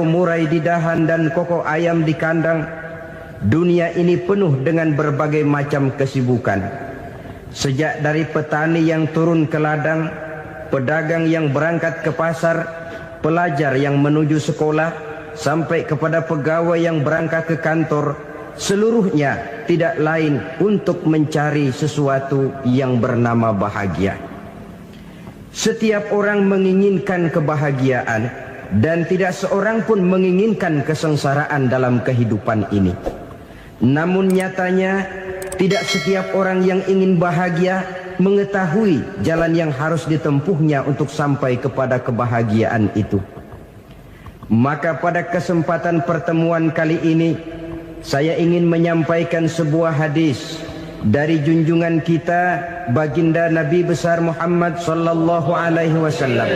murai di dahan dan koko ayam di kandang, dunia ini penuh dengan berbagai macam kesibukan. Sejak dari petani yang turun ke ladang, pedagang yang berangkat ke pasar, pelajar yang menuju sekolah, sampai kepada pegawai yang berangkat ke kantor, seluruhnya tidak lain untuk mencari sesuatu yang bernama bahagia. Setiap orang menginginkan kebahagiaan, dan tidak seorang pun menginginkan kesengsaraan dalam kehidupan ini. Namun nyatanya tidak setiap orang yang ingin bahagia mengetahui jalan yang harus ditempuhnya untuk sampai kepada kebahagiaan itu. Maka pada kesempatan pertemuan kali ini, saya ingin menyampaikan sebuah hadis dari junjungan kita baginda Nabi besar Muhammad sallallahu alaihi wasallam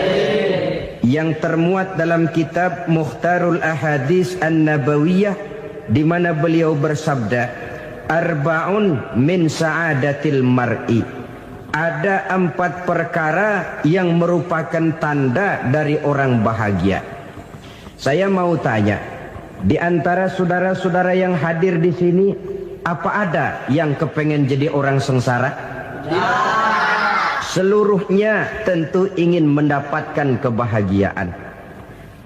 yang termuat dalam kitab Mukhtarul Ahadits An-Nabawiyah, di mana beliau bersabda, arba'un min sa'adatil mar'i. Ada 4 perkara yang merupakan tanda dari orang bahagia. Saya mau tanya, di antara saudara-saudara yang hadir di sini, apa ada yang kepengen jadi orang sengsara? Seluruhnya tentu ingin mendapatkan kebahagiaan.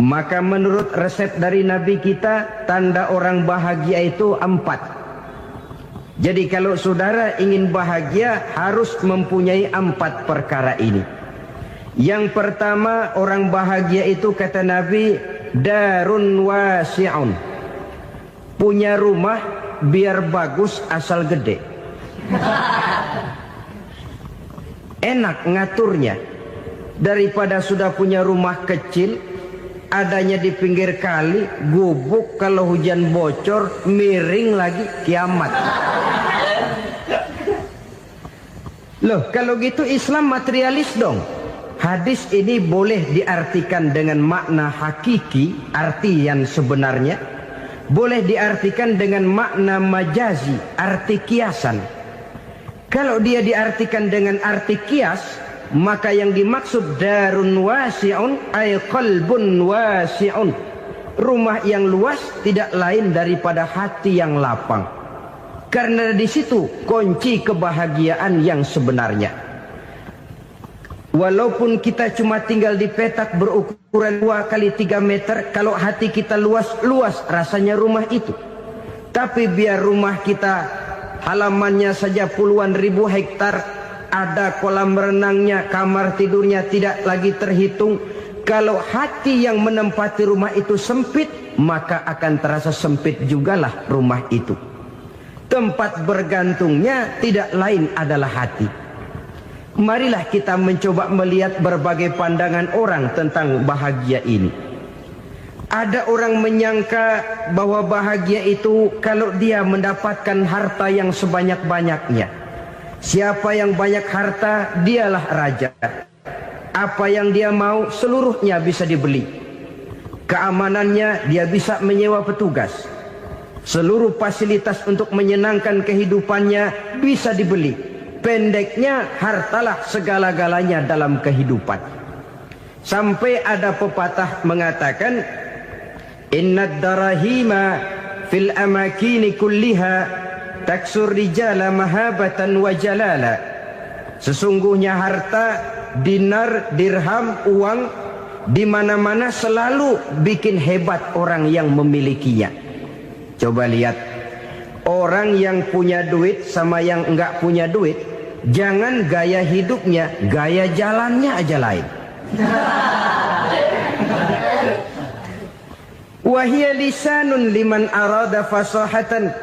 Maka menurut resep dari Nabi kita, tanda orang bahagia itu 4. Jadi kalau saudara ingin bahagia, harus mempunyai 4 perkara ini. Yang pertama, orang bahagia itu kata Nabi, darun wasi'un. Punya rumah biar bagus asal gede. Enak ngaturnya, daripada sudah punya rumah kecil, adanya di pinggir kali, gubuk, kalau hujan bocor, miring lagi, kiamat. Loh, kalau gitu Islam materialis dong. Hadis ini boleh diartikan dengan makna hakiki, arti yang sebenarnya. Boleh diartikan dengan makna majazi, arti kiasan. Kalau dia diartikan dengan arti kias, maka yang dimaksud darun wasi'un ay qalbun wasi'un. Rumah yang luas tidak lain daripada hati yang lapang. Karena di situ kunci kebahagiaan yang sebenarnya. Walaupun kita cuma tinggal di petak berukuran 2 kali 3 meter, kalau hati kita luas rasanya rumah itu. Tapi biar rumah kita halamannya saja puluhan ribu hektar, ada kolam renangnya, kamar tidurnya tidak lagi terhitung. Kalau hati yang menempati rumah itu sempit, maka akan terasa sempit jugalah rumah itu. Tempat bergantungnya tidak lain adalah hati. Marilah kita mencoba melihat berbagai pandangan orang tentang bahagia ini. Ada orang menyangka bahwa bahagia itu kalau dia mendapatkan harta yang sebanyak-banyaknya. Siapa yang banyak harta, dialah raja. Apa yang dia mau, seluruhnya bisa dibeli. Keamanannya, dia bisa menyewa petugas. Seluruh fasilitas untuk menyenangkan kehidupannya bisa dibeli. Pendeknya, hartalah segala-galanya dalam kehidupan. Sampai ada pepatah mengatakan, innad darahima fil amakini kulliha taksur rijala mahabatan wa jalala. Sesungguhnya harta, dinar, dirham, uang di mana-mana selalu bikin hebat orang yang memilikinya. Coba lihat, orang yang punya duit sama yang enggak punya duit, jangan gaya hidupnya, gaya jalannya aja lain. Wahia lisanun liman arada fasahatan,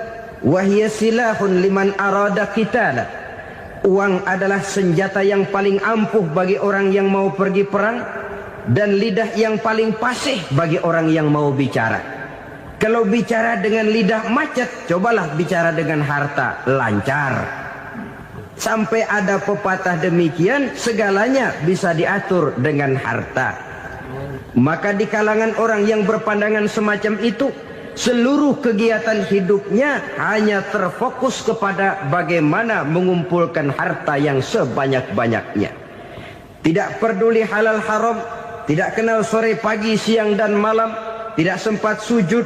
wahia silahun liman arada qitala. Uang adalah senjata yang paling ampuh bagi orang yang mau pergi perang, dan lidah yang paling fasih bagi orang yang mau bicara. Kalau bicara dengan lidah macet, cobalah bicara dengan harta, lancar. Sampai ada pepatah demikian, segalanya bisa diatur dengan harta. Maka di kalangan orang yang berpandangan semacam itu, seluruh kegiatan hidupnya hanya terfokus kepada bagaimana mengumpulkan harta yang sebanyak-banyaknya. Tidak peduli halal haram, tidak kenal sore pagi siang dan malam, tidak sempat sujud,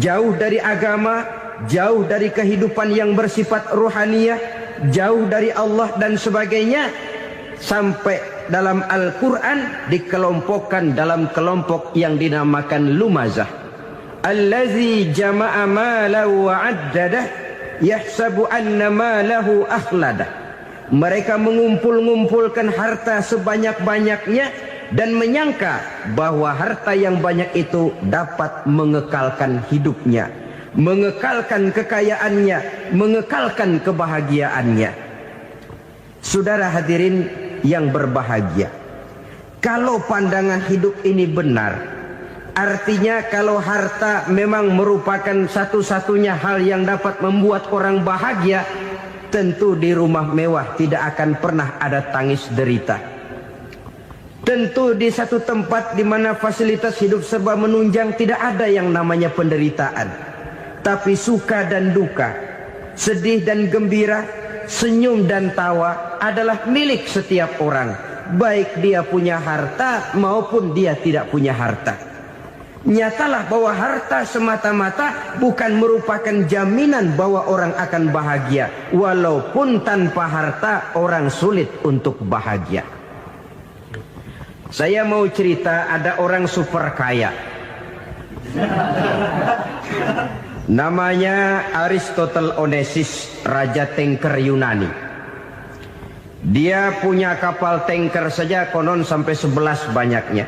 jauh dari agama, jauh dari kehidupan yang bersifat ruhaniyah, jauh dari Allah dan sebagainya, sampai dalam Al-Quran dikelompokkan dalam kelompok yang dinamakan lumazah. Allazi jama'a malahu wa 'addadah yahsabu anna malahu akhladah. Mereka mengumpul-ngumpulkan harta sebanyak-banyaknya dan menyangka bahwa harta yang banyak itu dapat mengekalkan hidupnya, mengekalkan kekayaannya, mengekalkan kebahagiaannya. Saudara hadirin yang berbahagia, kalau pandangan hidup ini benar, artinya kalau harta memang merupakan satu-satunya hal yang dapat membuat orang bahagia, tentu di rumah mewah tidak akan pernah ada tangis derita. Tentu di satu tempat di mana fasilitas hidup serba menunjang tidak ada yang namanya penderitaan. Tapi suka dan duka, sedih dan gembira, senyum dan tawa adalah milik setiap orang, baik dia punya harta maupun dia tidak punya harta. Nyatalah bahwa harta semata-mata bukan merupakan jaminan bahwa orang akan bahagia, walaupun tanpa harta orang sulit untuk bahagia. Saya mau cerita, ada orang super kaya, namanya Aristotle Onesimus, raja tanker Yunani. Dia punya kapal tanker saja konon sampai 11 banyaknya.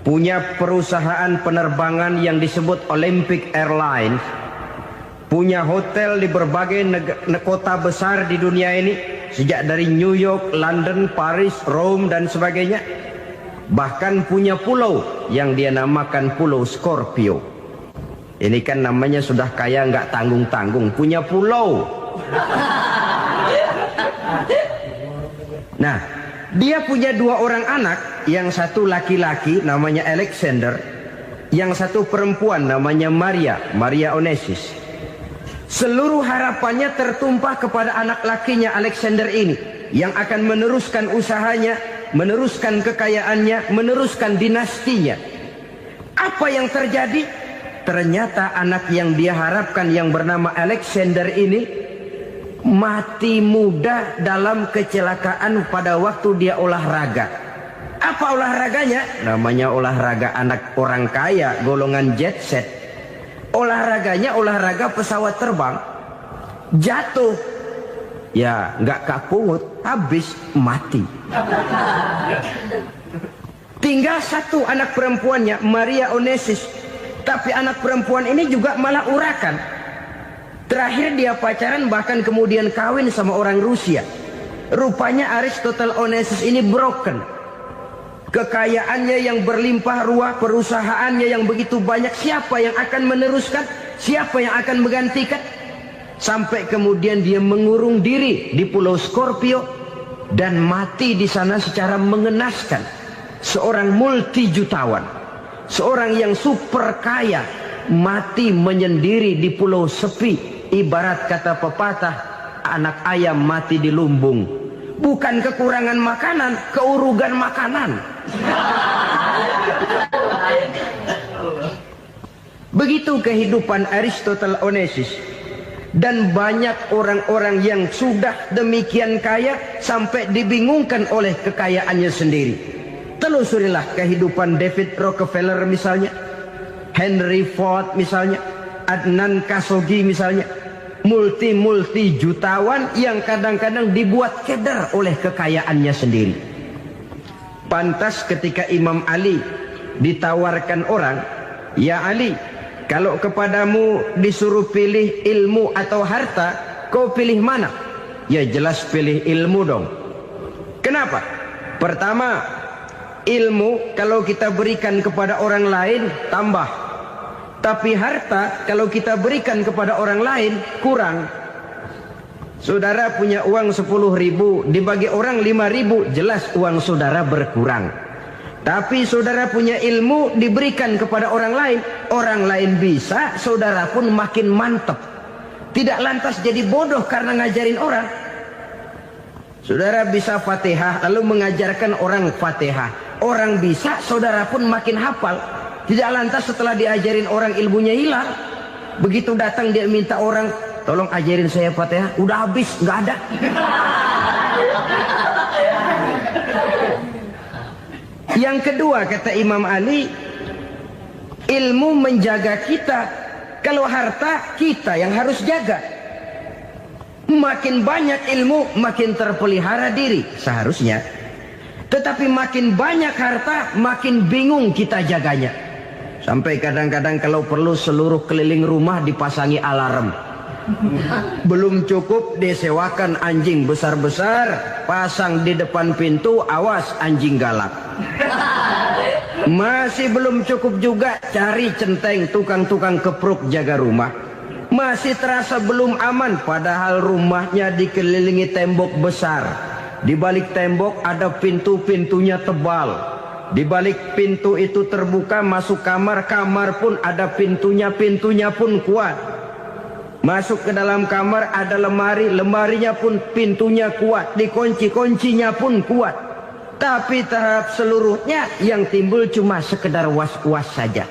Punya perusahaan penerbangan yang disebut Olympic Airlines. Punya hotel di berbagai kota besar di dunia ini, sejak dari New York, London, Paris, Rome dan sebagainya. Bahkan punya pulau yang dia namakan Pulau Scorpio. Ini kan namanya sudah kaya nggak tanggung-tanggung, punya pulau. Nah, dia punya 2 orang anak, yang satu laki-laki namanya Alexander, yang satu perempuan namanya Maria Onesimus. Seluruh harapannya tertumpah kepada anak lakinya Alexander ini, yang akan meneruskan usahanya, meneruskan kekayaannya, meneruskan dinastinya. Apa yang terjadi? Ternyata anak yang dia harapkan yang bernama Alexander ini mati muda dalam kecelakaan pada waktu dia olahraga. Apa olahraganya? Namanya olahraga anak orang kaya, golongan jet set. Olahraganya olahraga pesawat terbang. Jatuh, ya nggak kapungut, habis mati. Tinggal satu anak perempuannya, Maria Onesimus. Tapi anak perempuan ini juga malah urakan. Terakhir dia pacaran, bahkan kemudian kawin sama orang Rusia. Rupanya Aristotle Onesimus ini broken. Kekayaannya yang berlimpah ruah, perusahaannya yang begitu banyak, siapa yang akan meneruskan? Siapa yang akan menggantikan? Sampai kemudian dia mengurung diri di Pulau Scorpio dan mati di sana secara mengenaskan. Seorang multijutawan, seorang yang super kaya, mati menyendiri di pulau sepi. Ibarat kata pepatah, anak ayam mati di lumbung. Bukan kekurangan makanan, keurugan makanan. Begitu kehidupan Aristotle Onesimus. Dan banyak orang-orang yang sudah demikian kaya sampai dibingungkan oleh kekayaannya sendiri. Telusurilah kehidupan David Rockefeller misalnya, Henry Ford misalnya, Adnan Khashoggi misalnya. Multi jutawan yang kadang-kadang dibuat keder oleh kekayaannya sendiri. Pantas ketika Imam Ali ditawarkan orang, "Ya Ali, kalau kepadamu disuruh pilih ilmu atau harta, kau pilih mana?" Ya jelas pilih ilmu dong. Kenapa? Pertama, ilmu kalau kita berikan kepada orang lain tambah. Tapi harta kalau kita berikan kepada orang lain kurang. Saudara punya uang 10.000, dibagi orang 5.000, jelas uang saudara berkurang. Tapi saudara punya ilmu, diberikan kepada orang lain bisa, saudara pun makin mantap. Tidak lantas jadi bodoh karena ngajarin orang. Saudara bisa Fatihah lalu mengajarkan orang Fatihah. Orang bisa, saudara pun makin hafal. Tidak lantas setelah diajarin orang ilmunya hilang. Begitu datang dia minta orang, tolong ajarin saya Fatihah, udah habis, nggak ada. Yang kedua kata Imam Ali, ilmu menjaga kita. Kalau harta kita yang harus jaga. Makin banyak ilmu makin terpelihara diri seharusnya. Tetapi makin banyak harta makin bingung kita jaganya. Sampai kadang-kadang kalau perlu seluruh keliling rumah dipasangi alarm. Belum cukup disewakan anjing besar-besar, pasang di depan pintu, awas anjing galak. Masih belum cukup juga cari centeng tukang-tukang kepruk jaga rumah. Masih terasa belum aman padahal rumahnya dikelilingi tembok besar. Di balik tembok ada pintu-pintunya tebal. Di balik pintu itu terbuka masuk kamar, kamar pun ada pintunya, pintunya pun kuat. Masuk ke dalam kamar ada lemari, lemarinya pun pintunya kuat, dikunci, kuncinya pun kuat. Tapi tahap seluruhnya yang timbul cuma sekedar was-was saja.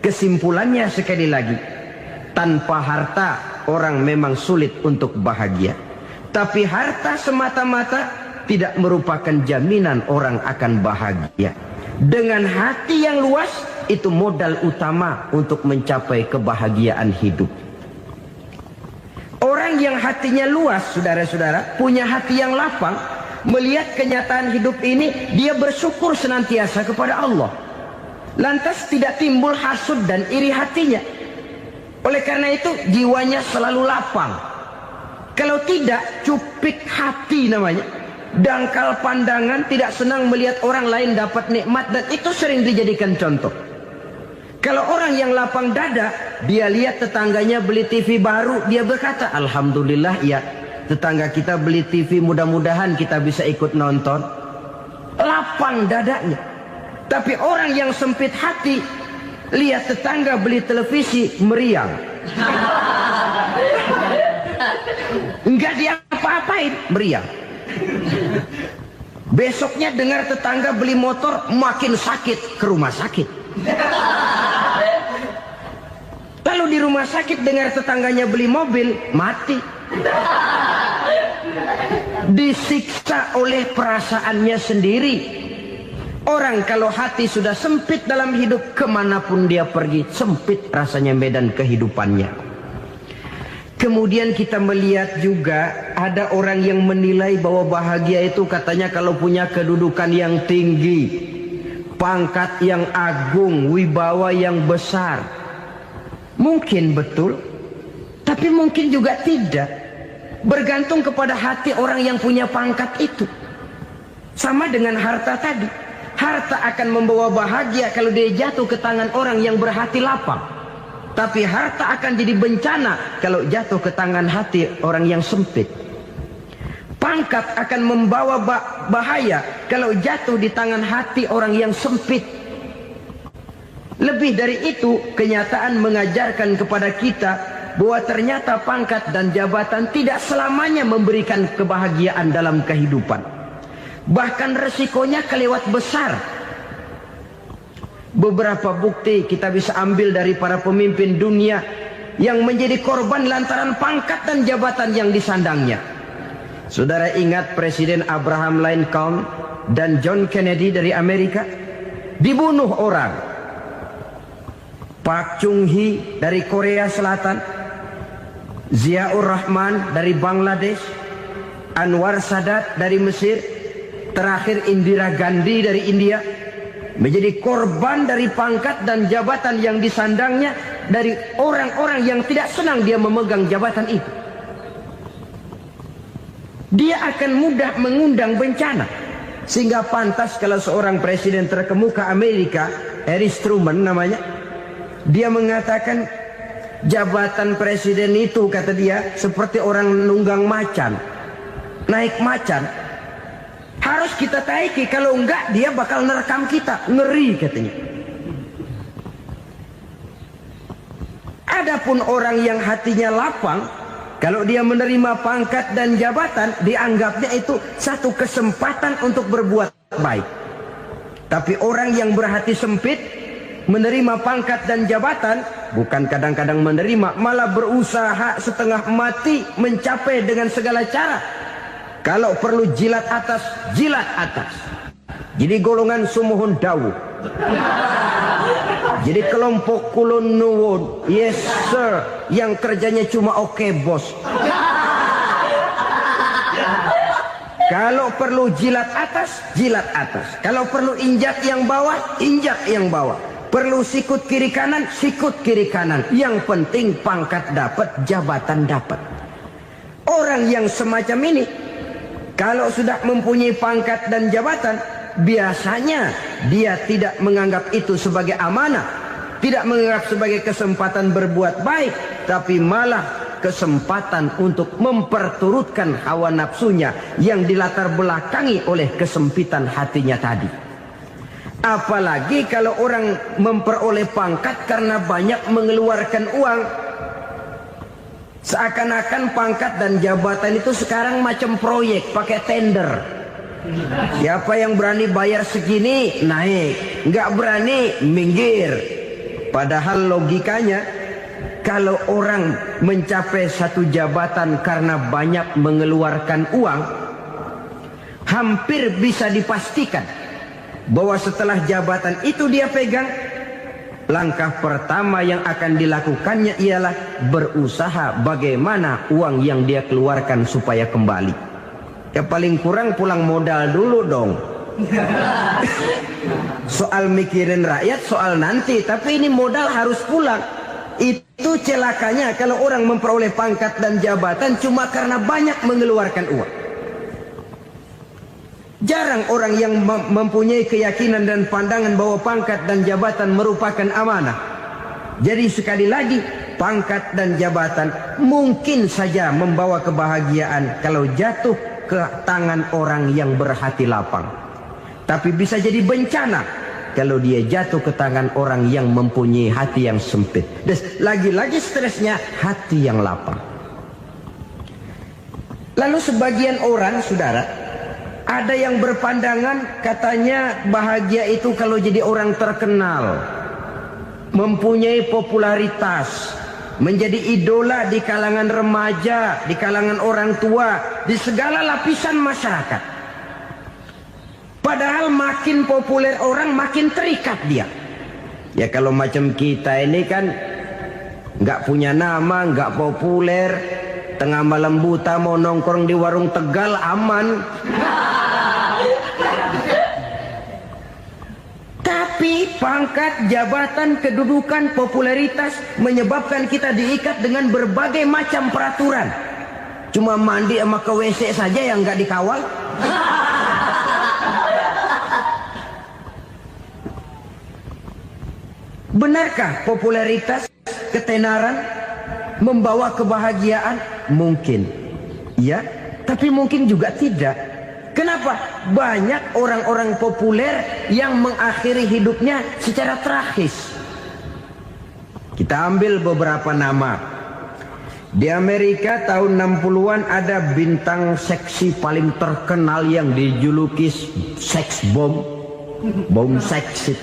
Kesimpulannya sekali lagi, tanpa harta orang memang sulit untuk bahagia. Tapi harta semata-mata tidak merupakan jaminan orang akan bahagia. Dengan hati yang luas, itu modal utama untuk mencapai kebahagiaan hidup. Orang yang hatinya luas, saudara-saudara, punya hati yang lapang, melihat kenyataan hidup ini, dia bersyukur senantiasa kepada Allah. Lantas tidak timbul hasud dan iri hatinya. Oleh karena itu jiwanya selalu lapang. Kalau tidak, cupik hati namanya. Dangkal pandangan, tidak senang melihat orang lain dapat nikmat, dan itu sering dijadikan contoh. Kalau orang yang lapang dada, dia lihat tetangganya beli TV baru, dia berkata, alhamdulillah ya, tetangga kita beli TV, mudah-mudahan kita bisa ikut nonton. Lapang dadanya. Tapi orang yang sempit hati, lihat tetangga beli televisi, meriang. Enggak dia apa-apain, meriang. Besoknya dengar tetangga beli motor, makin sakit, ke rumah sakit. Lalu di rumah sakit dengar tetangganya beli mobil, mati. Disiksa oleh perasaannya sendiri. Orang kalau hati sudah sempit dalam hidup, kemanapun dia pergi, sempit rasanya medan kehidupannya. Kemudian kita melihat juga ada orang yang menilai bahwa bahagia itu katanya kalau punya kedudukan yang tinggi, pangkat yang agung, wibawa yang besar. Mungkin betul, tapi mungkin juga tidak. Bergantung kepada hati orang yang punya pangkat itu. Sama dengan harta tadi. Harta akan membawa bahagia kalau dia jatuh ke tangan orang yang berhati lapang. Tapi harta akan jadi bencana kalau jatuh ke tangan hati orang yang sempit. Pangkat akan membawa bahaya kalau jatuh di tangan hati orang yang sempit. Lebih dari itu, kenyataan mengajarkan kepada kita bahwa ternyata pangkat dan jabatan tidak selamanya memberikan kebahagiaan dalam kehidupan. Bahkan resikonya kelewat besar. Beberapa bukti kita bisa ambil dari para pemimpin dunia yang menjadi korban lantaran pangkat dan jabatan yang disandangnya. Saudara ingat Presiden Abraham Lincoln dan John Kennedy dari Amerika? Dibunuh orang. Park Chung-hee dari Korea Selatan, Ziaur Rahman dari Bangladesh, Anwar Sadat dari Mesir, terakhir Indira Gandhi dari India, menjadi korban dari pangkat dan jabatan yang disandangnya dari orang-orang yang tidak senang dia memegang jabatan itu. Dia akan mudah mengundang bencana. Sehingga pantas kalau seorang presiden terkemuka Amerika, Harry Truman namanya, dia mengatakan jabatan presiden itu, kata dia, seperti orang nunggang macan, naik macan. Harus kita taiki, kalau enggak dia bakal nerekam kita, ngeri katanya. Adapun orang yang hatinya lapang, kalau dia menerima pangkat dan jabatan, dianggapnya itu satu kesempatan untuk berbuat baik. Tapi orang yang berhati sempit, menerima pangkat dan jabatan, bukan kadang-kadang menerima, malah berusaha setengah mati mencapai dengan segala cara. Kalau perlu jilat atas, jilat atas. Jadi golongan sumuhun dawu. Jadi kelompok kulon nuwun, yes sir, yang kerjanya cuma oke bos. Kalau perlu jilat atas, jilat atas. Kalau perlu injak yang bawah, injak yang bawah. Perlu sikut kiri kanan, sikut kiri kanan. Yang penting pangkat dapat, jabatan dapat. Orang yang semacam ini, kalau sudah mempunyai pangkat dan jabatan, biasanya dia tidak menganggap itu sebagai amanah, tidak menganggap sebagai kesempatan berbuat baik, tapi malah kesempatan untuk memperturutkan hawa nafsunya yang dilatar belakangi oleh kesempitan hatinya tadi. Apalagi kalau orang memperoleh pangkat karena banyak mengeluarkan uang. Seakan-akan pangkat dan jabatan itu sekarang macam proyek, pakai tender. Siapa yang berani bayar segini, naik. Nggak berani, minggir. Padahal logikanya, kalau orang mencapai satu jabatan karena banyak mengeluarkan uang, hampir bisa dipastikan bahwa setelah jabatan itu dia pegang, langkah pertama yang akan dilakukannya ialah berusaha bagaimana uang yang dia keluarkan supaya kembali. Ya paling kurang pulang modal dulu dong. Soal mikirin rakyat, soal nanti, tapi ini modal harus pulang. Itu celakanya kalau orang memperoleh pangkat dan jabatan cuma karena banyak mengeluarkan uang. Jarang orang yang mempunyai keyakinan dan pandangan bahwa pangkat dan jabatan merupakan amanah. Jadi sekali lagi, pangkat dan jabatan mungkin saja membawa kebahagiaan kalau jatuh ke tangan orang yang berhati lapang. Tapi bisa jadi bencana kalau dia jatuh ke tangan orang yang mempunyai hati yang sempit. Dan lagi-lagi stresnya hati yang lapang. Lalu sebagian orang, saudara, ada yang berpandangan katanya bahagia itu kalau jadi orang terkenal, mempunyai popularitas, menjadi idola di kalangan remaja, di kalangan orang tua, di segala lapisan masyarakat. Padahal makin populer orang, makin terikat dia. Ya kalau macam kita ini kan nggak punya nama, nggak populer, tengah malam buta mau nongkrong di warung Tegal aman. Tapi pangkat, jabatan, kedudukan, popularitas menyebabkan kita diikat dengan berbagai macam peraturan. Cuma mandi sama ke WC saja yang nggak dikawal. Benarkah popularitas, ketenaran membawa kebahagiaan? Mungkin. Ya, tapi mungkin juga tidak. Kenapa? Banyak orang-orang populer yang mengakhiri hidupnya secara tragis. Kita ambil beberapa nama. Di Amerika tahun 60-an ada bintang seksi paling terkenal yang dijuluki sex bomb. Bom seks.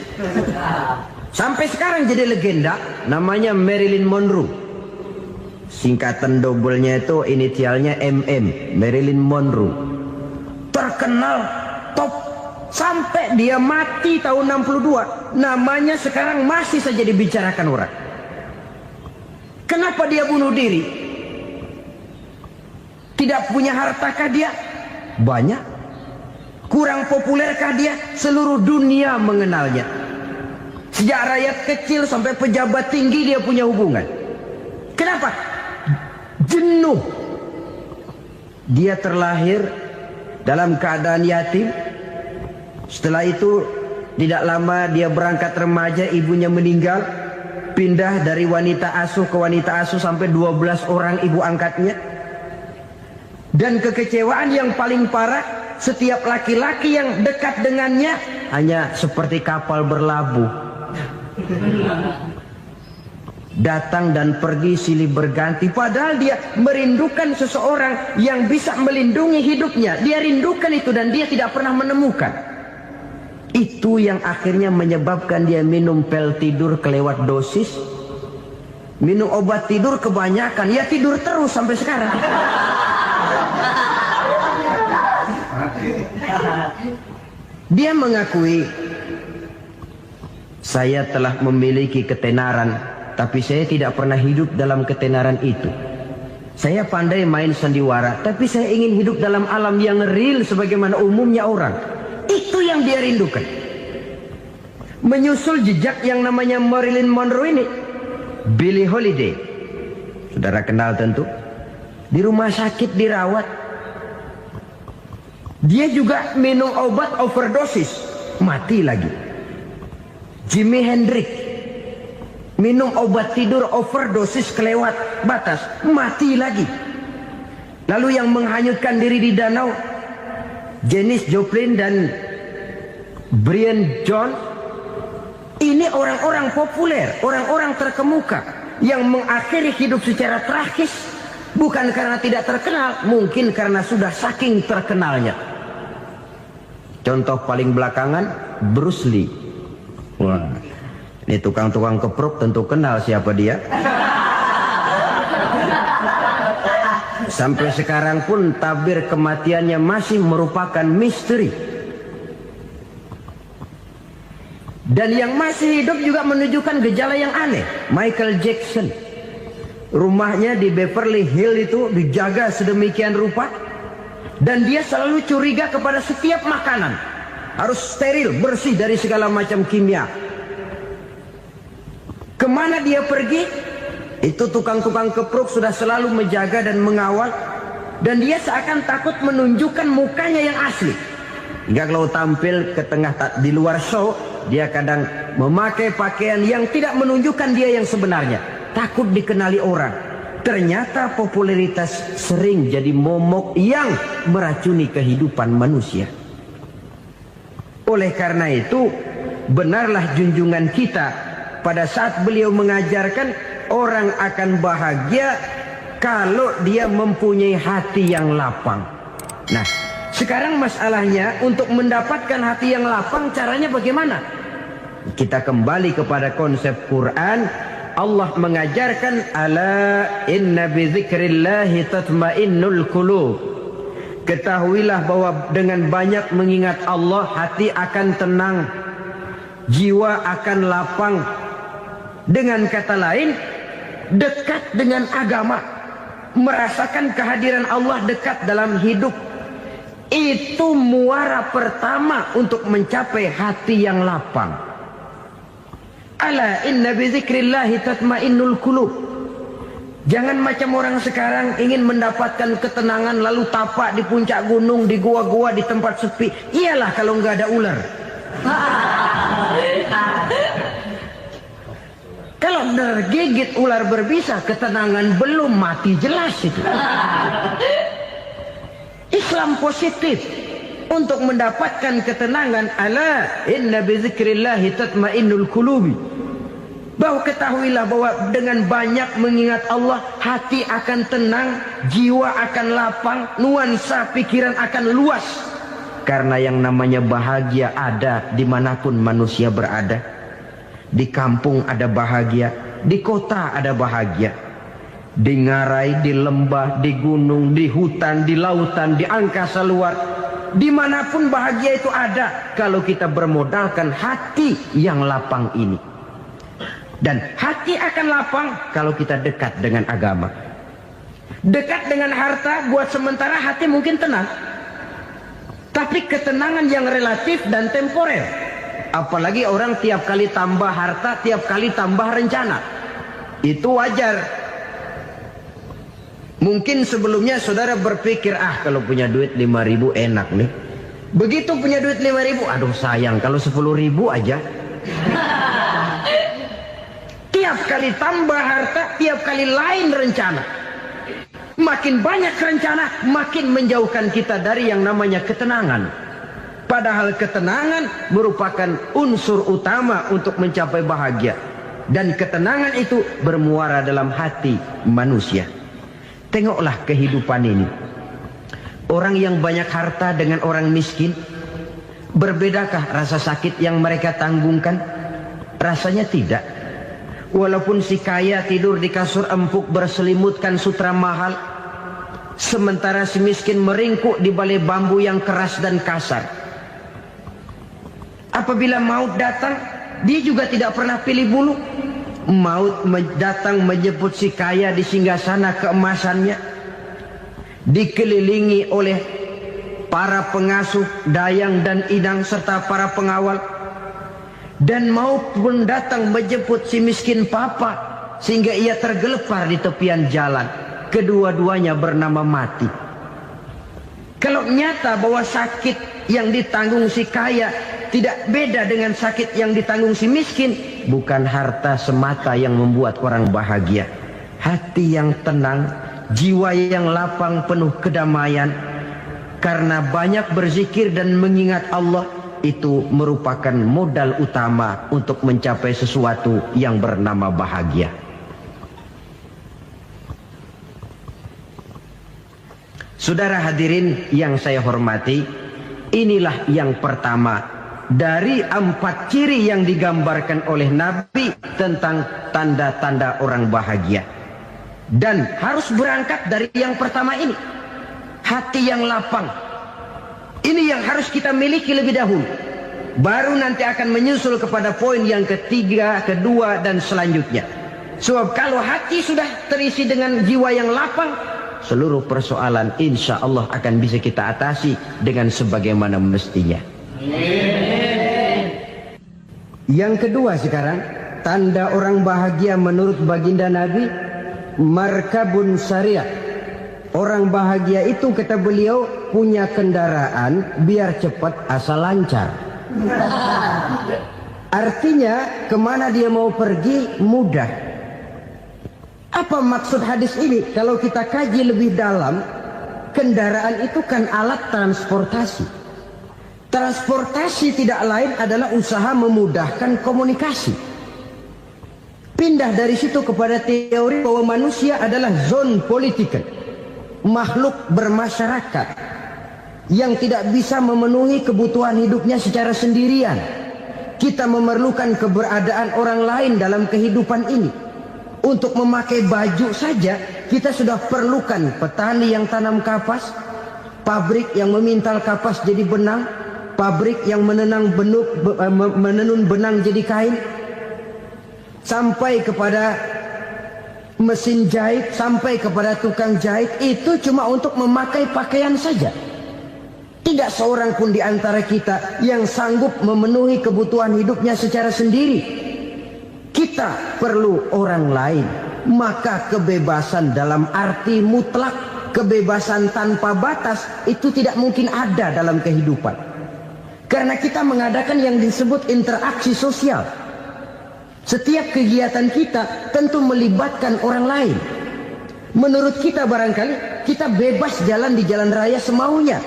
Sampai sekarang jadi legenda, namanya Marilyn Monroe. Singkatan dobelnya itu inisialnya MM, Marilyn Monroe. Terkenal, top, sampai dia mati tahun 62. Namanya sekarang masih saja dibicarakan orang. Kenapa dia bunuh diri? Tidak punya hartakah dia? Banyak. Kurang populerkah dia? Seluruh dunia mengenalnya. Sejak rakyat kecil sampai pejabat tinggi dia punya hubungan. Kenapa? Jenuh. Dia terlahir dalam keadaan yatim. Setelah itu tidak lama dia berangkat remaja, ibunya meninggal. Pindah dari wanita asuh ke wanita asuh sampai 12 orang ibu angkatnya. Dan kekecewaan yang paling parah, setiap laki-laki yang dekat dengannya hanya seperti kapal berlabuh. Datang dan pergi silih berganti. Padahal dia merindukan seseorang yang bisa melindungi hidupnya. Dia rindukan itu dan dia tidak pernah menemukan. Itu yang akhirnya menyebabkan dia minum pil tidur kelewat dosis, minum obat tidur kebanyakan, ya tidur terus sampai sekarang. Dia mengakui, saya telah memiliki ketenaran, tapi saya tidak pernah hidup dalam ketenaran itu. Saya pandai main sandiwara, tapi saya ingin hidup dalam alam yang real sebagaimana umumnya orang. Itu yang dia rindukan. Menyusul jejak yang namanya Marilyn Monroe ini, Billie Holiday, saudara kenal tentu. Di rumah sakit dirawat. Dia juga minum obat overdosis, mati lagi. Jimi Hendrix minum obat tidur overdosis kelewat batas, mati lagi. Lalu yang menghanyutkan diri di danau, Janis Joplin dan Brian Jones. Ini orang-orang populer, orang-orang terkemuka yang mengakhiri hidup secara tragis, bukan karena tidak terkenal, mungkin karena sudah saking terkenalnya. Contoh paling belakangan, Bruce Lee. Wah, ini tukang-tukang keprok tentu kenal siapa dia. Sampai sekarang pun tabir kematiannya masih merupakan misteri. Dan yang masih hidup juga menunjukkan gejala yang aneh. Michael Jackson, rumahnya di Beverly Hills itu dijaga sedemikian rupa, dan dia selalu curiga kepada setiap makanan harus steril, bersih dari segala macam kimia. Kemana dia pergi, itu tukang-tukang keprok sudah selalu menjaga dan mengawal, dan dia seakan takut menunjukkan mukanya yang asli. Hingga kalau tampil ke tengah di luar show, dia kadang memakai pakaian yang tidak menunjukkan dia yang sebenarnya, takut dikenali orang. Ternyata popularitas sering jadi momok yang meracuni kehidupan manusia. Oleh karena itu, benarlah junjungan kita pada saat beliau mengajarkan orang akan bahagia kalau dia mempunyai hati yang lapang. Nah, sekarang masalahnya untuk mendapatkan hati yang lapang, caranya bagaimana? Kita kembali kepada konsep Quran. Allah mengajarkan, ala inna bi dzikrillahi tatmainnul qulub. Ketahuilah bahwa dengan banyak mengingat Allah, hati akan tenang, jiwa akan lapang. Dengan kata lain, dekat dengan agama, merasakan kehadiran Allah dekat dalam hidup. Itu muara pertama untuk mencapai hati yang lapang. Ala inna bi dzikrillahi tatmainnul qulub. Jangan macam orang sekarang ingin mendapatkan ketenangan lalu tapak di puncak gunung, di gua-gua, di tempat sepi. Iyalah kalau nggak ada ular. Kalau tergigit ular berbisa, ketenangan belum, mati jelas itu. Islam positif untuk mendapatkan ketenangan. Ala inna bi dzikrillahi tatmainnul qulubi. Bahwa ketahuilah bahwa dengan banyak mengingat Allah, hati akan tenang, jiwa akan lapang, nuansa pikiran akan luas. Karena yang namanya bahagia ada dimanapun manusia berada. Di kampung ada bahagia, di kota ada bahagia. Di ngarai, di lembah, di gunung, di hutan, di lautan, di angkasa luar, dimanapun bahagia itu ada kalau kita bermodalkan hati yang lapang ini. Dan hati akan lapang kalau kita dekat dengan agama. Dekat dengan harta buat sementara hati mungkin tenang, tapi ketenangan yang relatif dan temporer. Apalagi orang tiap kali tambah harta, tiap kali tambah rencana, itu wajar. Mungkin sebelumnya saudara berpikir, kalau punya duit 5.000 enak nih. Begitu punya duit 5.000, aduh sayang kalau 10.000 aja. Tiap kali tambah harta, tiap kali lain rencana. Makin banyak rencana, makin menjauhkan kita dari yang namanya ketenangan. Padahal ketenangan merupakan unsur utama untuk mencapai bahagia. Dan ketenangan itu bermuara dalam hati manusia. Tengoklah kehidupan ini. Orang yang banyak harta dengan orang miskin, Berbedakah rasa sakit yang mereka tanggungkan? Rasanya tidak. Walaupun si kaya tidur di kasur empuk berselimutkan sutra mahal, sementara si miskin meringkuk di balai bambu yang keras dan kasar. Apabila maut datang, dia juga tidak pernah pilih bulu. Maut datang menjemput si kaya di singgasana keemasannya, dikelilingi oleh para pengasuh, dayang dan idang serta para pengawal. Dan maut pun datang menjemput si miskin papa, sehingga ia tergelepar di tepian jalan. Kedua-duanya bernama mati. Kalau nyata bahwa sakit yang ditanggung si kaya tidak beda dengan sakit yang ditanggung si miskin, bukan harta semata yang membuat orang bahagia. Hati yang tenang, jiwa yang lapang penuh kedamaian, karena banyak berzikir dan mengingat Allah, itu merupakan modal utama untuk mencapai sesuatu yang bernama bahagia. Saudara hadirin yang saya hormati, inilah yang pertama dari 4 ciri yang digambarkan oleh Nabi tentang tanda-tanda orang bahagia. Dan harus berangkat dari yang pertama ini, hati yang lapang. Ini yang harus kita miliki lebih dahulu, baru nanti akan menyusul kepada poin yang ketiga, kedua dan selanjutnya. Sebab kalau hati sudah terisi dengan jiwa yang lapang, seluruh persoalan insya Allah akan bisa kita atasi dengan sebagaimana mestinya. Yang kedua sekarang, tanda orang bahagia menurut baginda Nabi, markabun syariah. Orang bahagia itu, kata beliau, punya kendaraan biar cepat asal lancar. Artinya kemana dia mau pergi mudah. Apa maksud hadis ini? Kalau kita kaji lebih dalam, kendaraan itu kan alat transportasi. Transportasi tidak lain adalah usaha memudahkan komunikasi. Pindah dari situ kepada teori bahwa manusia adalah zon political, makhluk bermasyarakat yang tidak bisa memenuhi kebutuhan hidupnya secara sendirian. Kita memerlukan keberadaan orang lain dalam kehidupan ini. Untuk memakai baju saja kita sudah perlukan petani yang tanam kapas, pabrik yang memintal kapas jadi benang, pabrik yang menenun benang jadi kain, sampai kepada mesin jahit, sampai kepada tukang jahit. Itu cuma untuk memakai pakaian saja. Tidak seorang pun di antara kita yang sanggup memenuhi kebutuhan hidupnya secara sendiri. Kita perlu orang lain. Maka kebebasan dalam arti mutlak, kebebasan tanpa batas, itu tidak mungkin ada dalam kehidupan. Karena kita mengadakan yang disebut interaksi sosial. Setiap kegiatan kita tentu melibatkan orang lain. Menurut kita barangkali kita bebas jalan di jalan raya semaunya,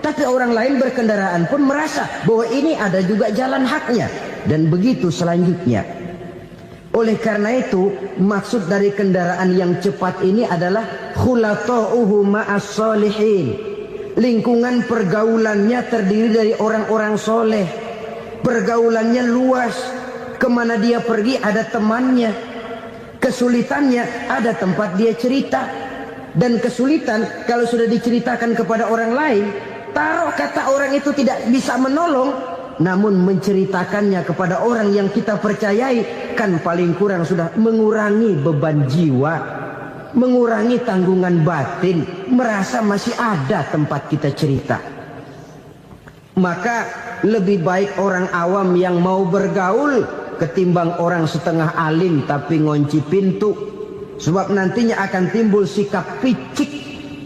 tapi orang lain berkendaraan pun merasa bahwa ini ada juga jalan haknya. Dan begitu selanjutnya. Oleh karena itu, maksud dari kendaraan yang cepat ini adalah khulato'uhu ma'as solihin. Lingkungan pergaulannya terdiri dari orang-orang soleh. Pergaulannya luas. Kemana dia pergi ada temannya. Kesulitannya ada tempat dia cerita. Dan kesulitan kalau sudah diceritakan kepada orang lain, taruh kata orang itu tidak bisa menolong, namun menceritakannya kepada orang yang kita percayai, kan paling kurang sudah mengurangi beban jiwa, mengurangi tanggungan batin, merasa masih ada tempat kita cerita. Maka lebih baik orang awam yang mau bergaul ketimbang orang setengah alim tapi ngunci pintu. Sebab nantinya akan timbul sikap picik,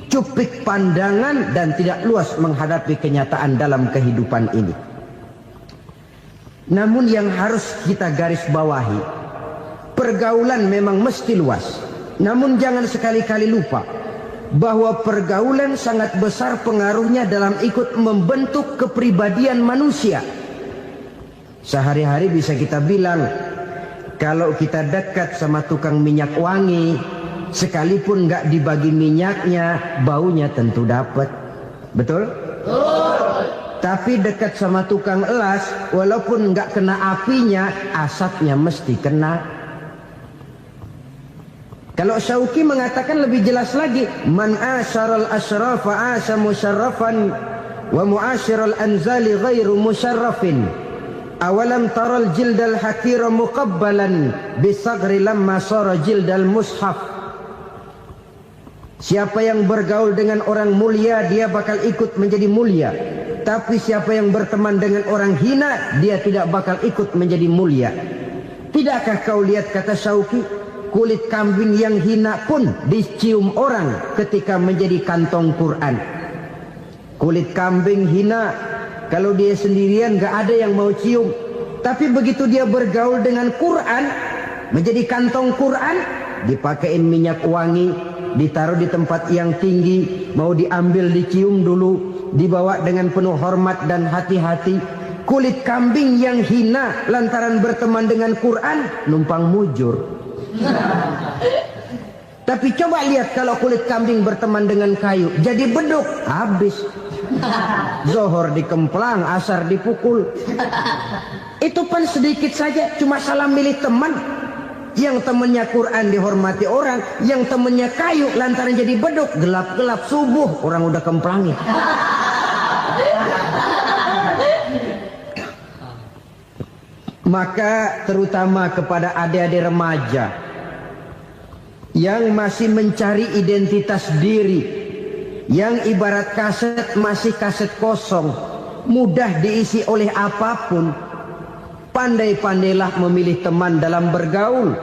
cupik pandangan, dan tidak luas menghadapi kenyataan dalam kehidupan ini. Namun yang harus kita garis bawahi, pergaulan memang mesti luas. Namun jangan sekali-kali lupa bahwa pergaulan sangat besar pengaruhnya dalam ikut membentuk kepribadian manusia. Sehari-hari bisa kita bilang, kalau kita dekat sama tukang minyak wangi, sekalipun nggak dibagi minyaknya, baunya tentu dapat. Betul? Tapi dekat sama tukang elas, walaupun nggak kena apinya, asapnya mesti kena. Kalau Syauqi mengatakan lebih jelas lagi, man asyaral asyrafa asa musyarrafan wa muasyiral anzali ghairu musyarrafin. Awalam taral jildal hakira muqabbalan bisagri lamma sara jildal mushaf. Siapa yang bergaul dengan orang mulia, dia bakal ikut menjadi mulia. Tapi siapa yang berteman dengan orang hina, dia tidak bakal ikut menjadi mulia. Tidakkah kau lihat, kata Syauqi, kulit kambing yang hina pun dicium orang ketika menjadi kantong Quran. Kulit kambing hina, kalau dia sendirian gak ada yang mau cium. Tapi begitu dia bergaul dengan Quran, menjadi kantong Quran, dipakein minyak wangi, ditaruh di tempat yang tinggi, mau diambil dicium dulu, dibawa dengan penuh hormat dan hati-hati. Kulit kambing yang hina lantaran berteman dengan Quran, numpang mujur. Tapi coba lihat kalau kulit kambing berteman dengan kayu, jadi beduk, habis. Zohor dikemplang, asar dipukul. Itu pun sedikit saja, cuma salah milih teman. Yang temannya Quran dihormati orang, yang temannya kayu lantaran jadi beduk, gelap-gelap subuh orang udah kemplangin. Maka terutama kepada adik-adik remaja yang masih mencari identitas diri, yang ibarat kaset masih kaset kosong, mudah diisi oleh apapun, pandai-pandailah memilih teman dalam bergaul.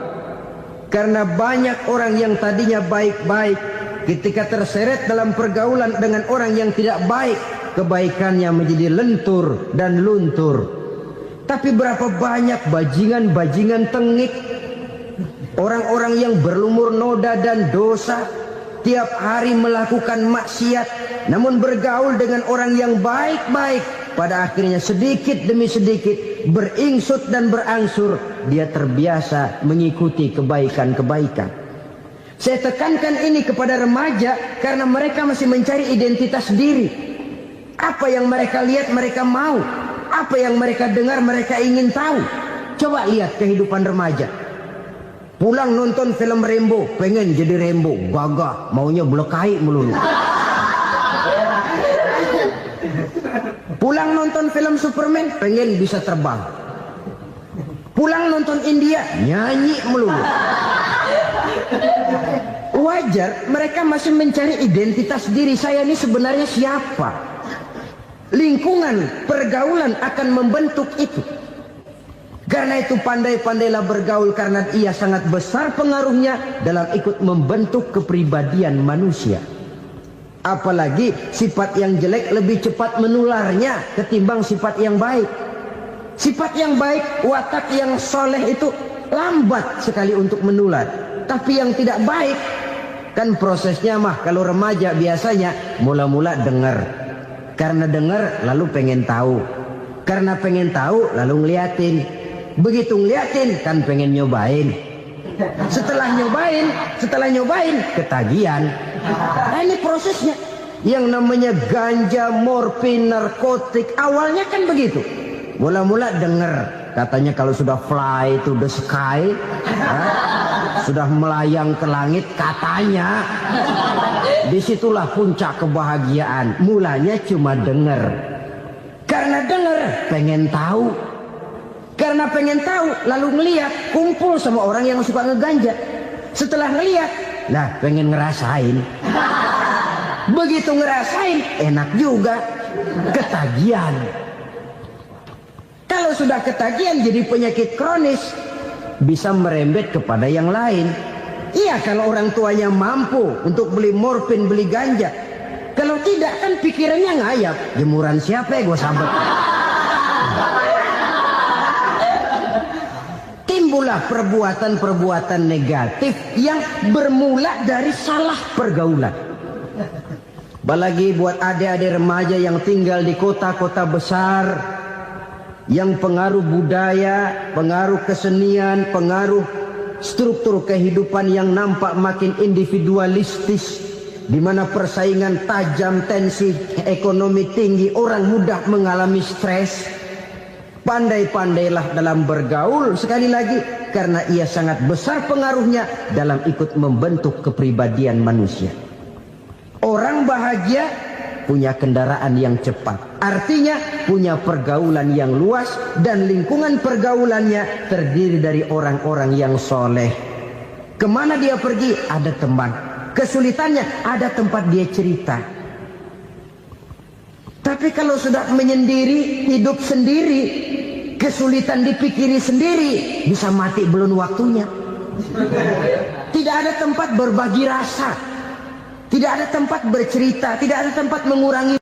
Karena banyak orang yang tadinya baik-baik, ketika terseret dalam pergaulan dengan orang yang tidak baik, kebaikannya menjadi lentur dan luntur. Tapi berapa banyak bajingan-bajingan tengik, orang-orang yang berlumur noda dan dosa, tiap hari melakukan maksiat, namun bergaul dengan orang yang baik-baik, pada akhirnya sedikit demi sedikit beringsut dan berangsur dia terbiasa mengikuti kebaikan-kebaikan. Saya tekankan ini kepada remaja karena mereka masih mencari identitas diri. Apa yang mereka lihat mereka mau, apa yang mereka dengar mereka ingin tahu. Coba lihat kehidupan remaja. Pulang nonton film Rambo, pengen jadi Rambo, gagah, maunya belekai melulu. Pulang nonton film Superman, pengen bisa terbang. Pulang nonton India, nyanyi melulu. Wajar, mereka masih mencari identitas diri. Saya ini sebenarnya siapa? Lingkungan, pergaulan akan membentuk itu. Karena itu pandai-pandailah bergaul, karena ia sangat besar pengaruhnya dalam ikut membentuk kepribadian manusia. Apalagi sifat yang jelek lebih cepat menularnya ketimbang sifat yang baik. Sifat yang baik, watak yang soleh itu lambat sekali untuk menular. Tapi yang tidak baik, kan prosesnya mah kalau remaja biasanya mula-mula dengar. Karena dengar lalu pengen tahu. Karena pengen tahu lalu ngeliatin. Begitu ngeliatin kan pengen nyobain. Setelah nyobain ketagihan. Nah, ini prosesnya. Yang namanya ganja, morfin, narkotik awalnya kan begitu. Mula-mula denger katanya kalau sudah fly to the sky, sudah melayang ke langit katanya, disitulah puncak kebahagiaan. Mulanya cuma denger. Karena denger pengen tahu. Karena pengen tahu lalu ngeliat, kumpul sama orang yang suka ngeganja. Setelah ngeliat, nah pengen ngerasain. Begitu ngerasain enak juga, ketagihan. Kalau sudah ketagihan jadi penyakit kronis, bisa merembet kepada yang lain. Iya, kalau orang tuanya mampu untuk beli morfin, beli ganja. Kalau tidak kan pikirannya ngayap, jemuran siapa ya gue sabet. Timbullah perbuatan-perbuatan negatif yang bermula dari salah pergaulan. Apalagi buat adik-adik remaja yang tinggal di kota-kota besar, yang pengaruh budaya, pengaruh kesenian, pengaruh struktur kehidupan yang nampak makin individualistis, di mana persaingan tajam, tensi ekonomi tinggi, orang mudah mengalami stres. Pandai-pandailah dalam bergaul, sekali lagi, karena ia sangat besar pengaruhnya dalam ikut membentuk kepribadian manusia. Orang bahagia punya kendaraan yang cepat, artinya punya pergaulan yang luas, dan lingkungan pergaulannya terdiri dari orang-orang yang soleh. Kemana dia pergi, ada teman. Kesulitannya, ada tempat dia cerita. Tapi kalau sudah menyendiri, hidup sendiri, kesulitan dipikiri sendiri, bisa mati belum waktunya. Tidak ada tempat berbagi rasa, tidak ada tempat bercerita, tidak ada tempat mengurangi